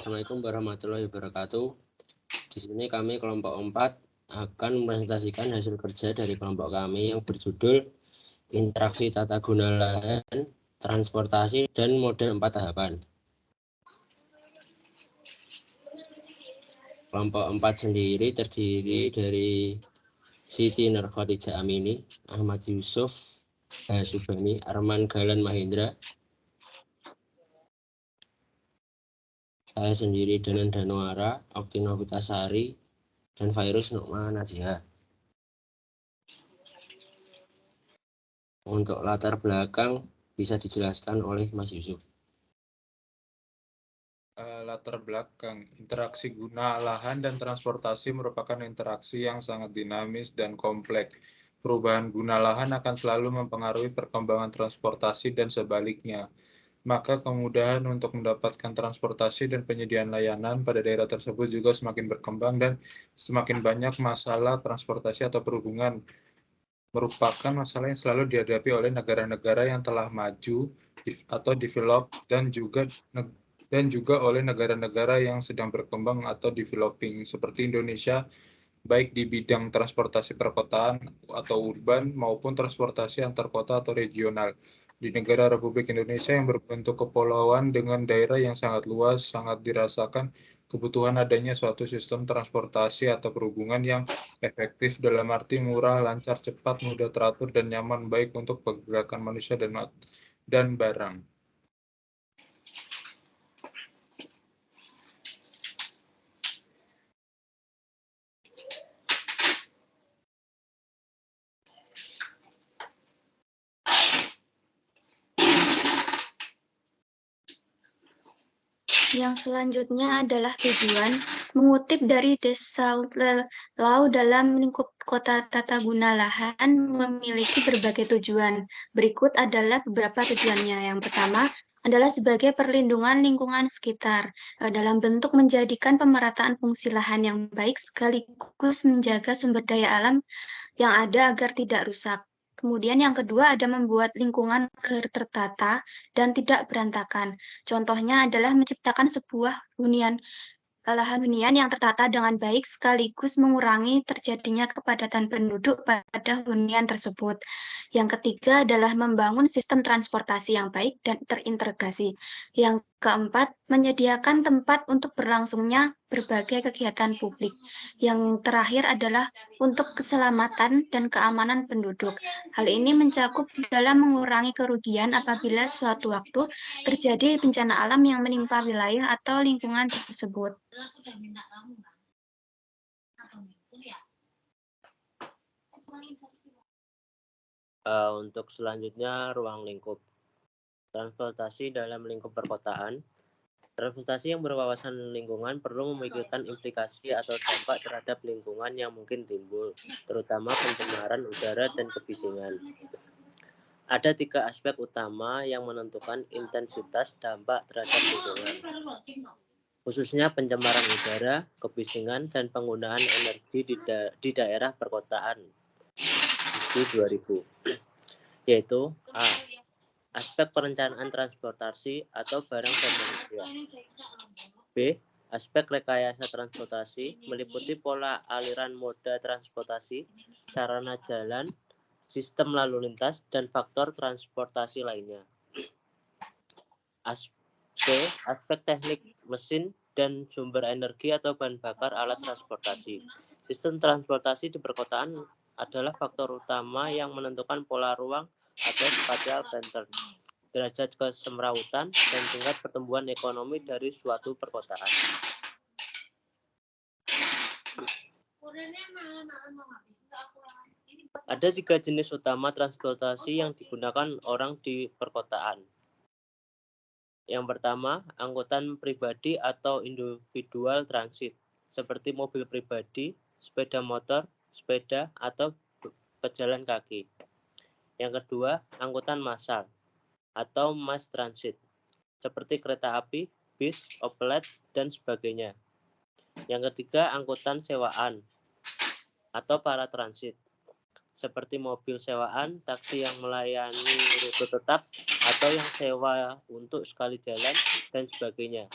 Assalamualaikum warahmatullahi wabarakatuh. Di sini kami kelompok 4 akan mempresentasikan hasil kerja dari kelompok kami yang berjudul Interaksi Tata Guna Lahan, Transportasi, dan Model 4 Tahapan. Kelompok 4 sendiri terdiri dari Siti Nurkhadijah Amini, Ahmad Yusuf, Subani, Arman Galan Mahendra, saya sendiri Danan Danuara, Oktina Hutasari, dan Virus Nukma Najiha. Untuk latar belakang bisa dijelaskan oleh Mas Yusuf. Latar belakang, interaksi guna lahan dan transportasi merupakan interaksi yang sangat dinamis dan kompleks. Perubahan guna lahan akan selalu mempengaruhi perkembangan transportasi dan sebaliknya. Maka kemudahan untuk mendapatkan transportasi dan penyediaan layanan pada daerah tersebut juga semakin berkembang dan semakin banyak masalah transportasi atau perhubungan merupakan masalah yang selalu dihadapi oleh negara-negara yang telah maju atau develop dan juga oleh negara-negara yang sedang berkembang atau developing seperti Indonesia, baik di bidang transportasi perkotaan atau urban maupun transportasi antar kota atau regional. Di negara Republik Indonesia yang berbentuk kepulauan dengan daerah yang sangat luas, sangat dirasakan kebutuhan adanya suatu sistem transportasi atau perhubungan yang efektif dalam arti murah, lancar, cepat, mudah teratur, dan nyaman baik untuk pergerakan manusia dan barang. Yang selanjutnya adalah tujuan. Mengutip dari The South Law dalam lingkup kota tata guna lahan memiliki berbagai tujuan. Berikut adalah beberapa tujuannya. Yang pertama adalah sebagai perlindungan lingkungan sekitar dalam bentuk menjadikan pemerataan fungsi lahan yang baik sekaligus menjaga sumber daya alam yang ada agar tidak rusak. Kemudian yang kedua ada membuat lingkungan tertata dan tidak berantakan. Contohnya adalah menciptakan sebuah lahan hunian yang tertata dengan baik sekaligus mengurangi terjadinya kepadatan penduduk pada hunian tersebut. Yang ketiga adalah membangun sistem transportasi yang baik dan terintegrasi. Yang keempat, menyediakan tempat untuk berlangsungnya berbagai kegiatan publik. Yang terakhir adalah untuk keselamatan dan keamanan penduduk. Hal ini mencakup dalam mengurangi kerugian apabila suatu waktu terjadi bencana alam yang menimpa wilayah atau lingkungan tersebut. Untuk selanjutnya, ruang lingkup. Transportasi dalam lingkup perkotaan. Transportasi yang berwawasan lingkungan perlu memikirkan implikasi atau dampak terhadap lingkungan yang mungkin timbul, terutama pencemaran udara dan kebisingan. Ada 3 aspek utama yang menentukan intensitas dampak terhadap lingkungan, khususnya pencemaran udara, kebisingan, dan penggunaan energi di daerah perkotaan di 2000, yaitu A. Aspek perencanaan transportasi atau barang dan manusia. B. Aspek rekayasa transportasi meliputi pola aliran moda transportasi, sarana jalan, sistem lalu lintas, dan faktor transportasi lainnya. Aspek teknik mesin dan sumber energi atau bahan bakar alat transportasi. Sistem transportasi di perkotaan adalah faktor utama yang menentukan pola ruang atau spatial pattern, derajat kesemrautan, dan tingkat pertumbuhan ekonomi dari suatu perkotaan. Ada 3 jenis utama transportasi yang digunakan orang di perkotaan. Yang pertama, angkutan pribadi atau individual transit, seperti mobil pribadi, sepeda motor, sepeda, atau pejalan kaki. Yang kedua, angkutan massal atau mass transit, seperti kereta api, bis, oplet, dan sebagainya. Yang ketiga, angkutan sewaan atau para transit, seperti mobil sewaan, taksi yang melayani rute tetap, atau yang sewa untuk sekali jalan, dan sebagainya.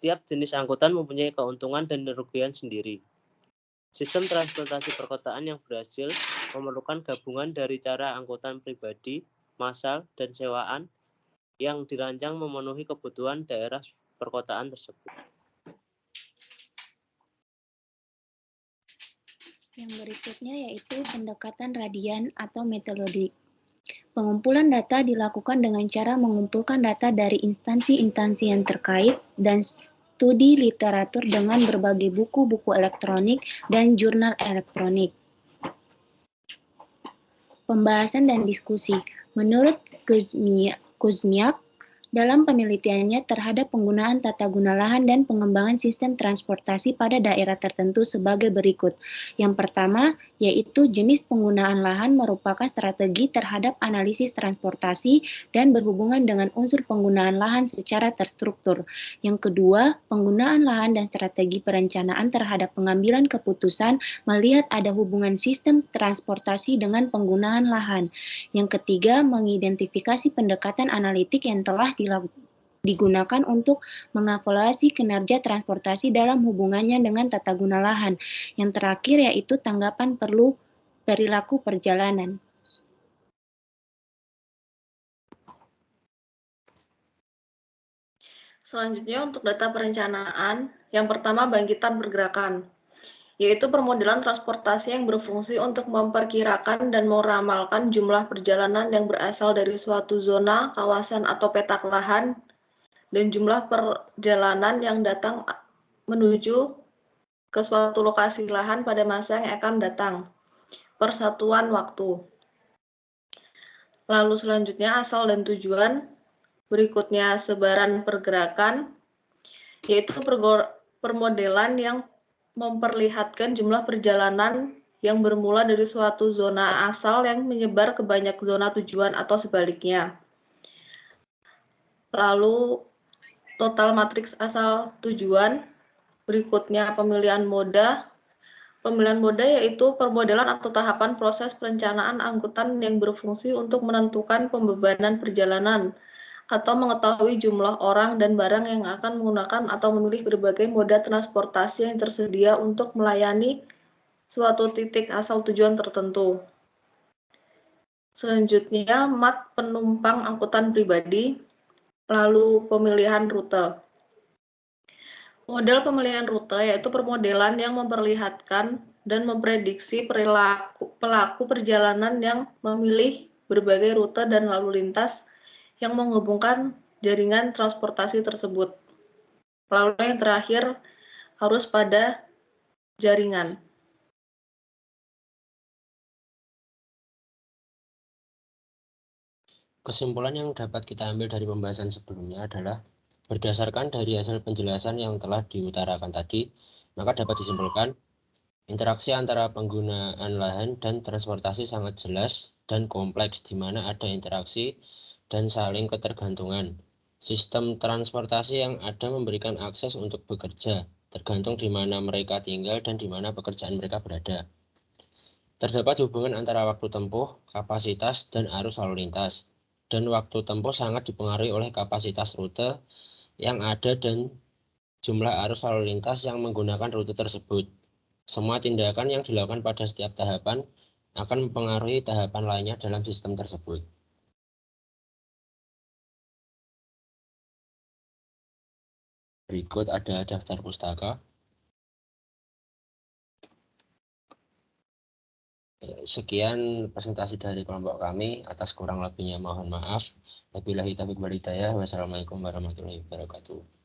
Setiap jenis angkutan mempunyai keuntungan dan kerugian sendiri. Sistem transportasi perkotaan yang berhasil memerlukan gabungan dari cara angkutan pribadi, massal, dan sewaan yang dirancang memenuhi kebutuhan daerah perkotaan tersebut. Yang berikutnya yaitu pendekatan radian atau metodologi. Pengumpulan data dilakukan dengan cara mengumpulkan data dari instansi-instansi yang terkait dan studi literatur dengan berbagai buku-buku elektronik dan jurnal elektronik. Pembahasan dan diskusi. Menurut Kuzmiak, dalam penelitiannya terhadap penggunaan tata guna lahan dan pengembangan sistem transportasi pada daerah tertentu sebagai berikut. Yang pertama, yaitu jenis penggunaan lahan merupakan strategi terhadap analisis transportasi dan berhubungan dengan unsur penggunaan lahan secara terstruktur. Yang kedua, penggunaan lahan dan strategi perencanaan terhadap pengambilan keputusan melihat ada hubungan sistem transportasi dengan penggunaan lahan. Yang ketiga, mengidentifikasi pendekatan analitik yang telah digunakan untuk mengevaluasi kinerja transportasi dalam hubungannya dengan tata guna lahan. Yang terakhir yaitu tanggapan perilaku perjalanan. Selanjutnya untuk data perencanaan, yang pertama bangkitan pergerakan, yaitu permodelan transportasi yang berfungsi untuk memperkirakan dan meramalkan jumlah perjalanan yang berasal dari suatu zona, kawasan, atau petak lahan, dan jumlah perjalanan yang datang menuju ke suatu lokasi lahan pada masa yang akan datang, persatuan waktu. Lalu selanjutnya asal dan tujuan, berikutnya sebaran pergerakan, yaitu permodelan yang memperlihatkan jumlah perjalanan yang bermula dari suatu zona asal yang menyebar ke banyak zona tujuan atau sebaliknya. Lalu total matriks asal tujuan, berikutnya pemilihan moda. Pemilihan moda yaitu permodelan atau tahapan proses perencanaan angkutan yang berfungsi untuk menentukan pembebanan perjalanan atau mengetahui jumlah orang dan barang yang akan menggunakan atau memilih berbagai moda transportasi yang tersedia untuk melayani suatu titik asal tujuan tertentu. Selanjutnya, mat penumpang angkutan pribadi, lalu pemilihan rute. Model pemilihan rute yaitu permodelan yang memperlihatkan dan memprediksi pelaku perjalanan yang memilih berbagai rute dan lalu lintas yang menghubungkan jaringan transportasi tersebut. Lalu yang terakhir harus pada jaringan. Kesimpulan yang dapat kita ambil dari pembahasan sebelumnya adalah berdasarkan dari hasil penjelasan yang telah diutarakan tadi, maka dapat disimpulkan interaksi antara penggunaan lahan dan transportasi sangat jelas dan kompleks, di mana ada interaksi dan saling ketergantungan. Sistem transportasi yang ada memberikan akses untuk bekerja, tergantung di mana mereka tinggal dan di mana pekerjaan mereka berada. Terdapat hubungan antara waktu tempuh, kapasitas, dan arus lalu lintas. Dan waktu tempuh sangat dipengaruhi oleh kapasitas rute yang ada dan jumlah arus lalu lintas yang menggunakan rute tersebut. Semua tindakan yang dilakukan pada setiap tahapan akan mempengaruhi tahapan lainnya dalam sistem tersebut. Berikut ada daftar pustaka. Sekian presentasi dari kelompok kami. Atas kurang lebihnya mohon maaf. Wabillahi taufiq wal hidayah. Wassalamualaikum warahmatullahi wabarakatuh.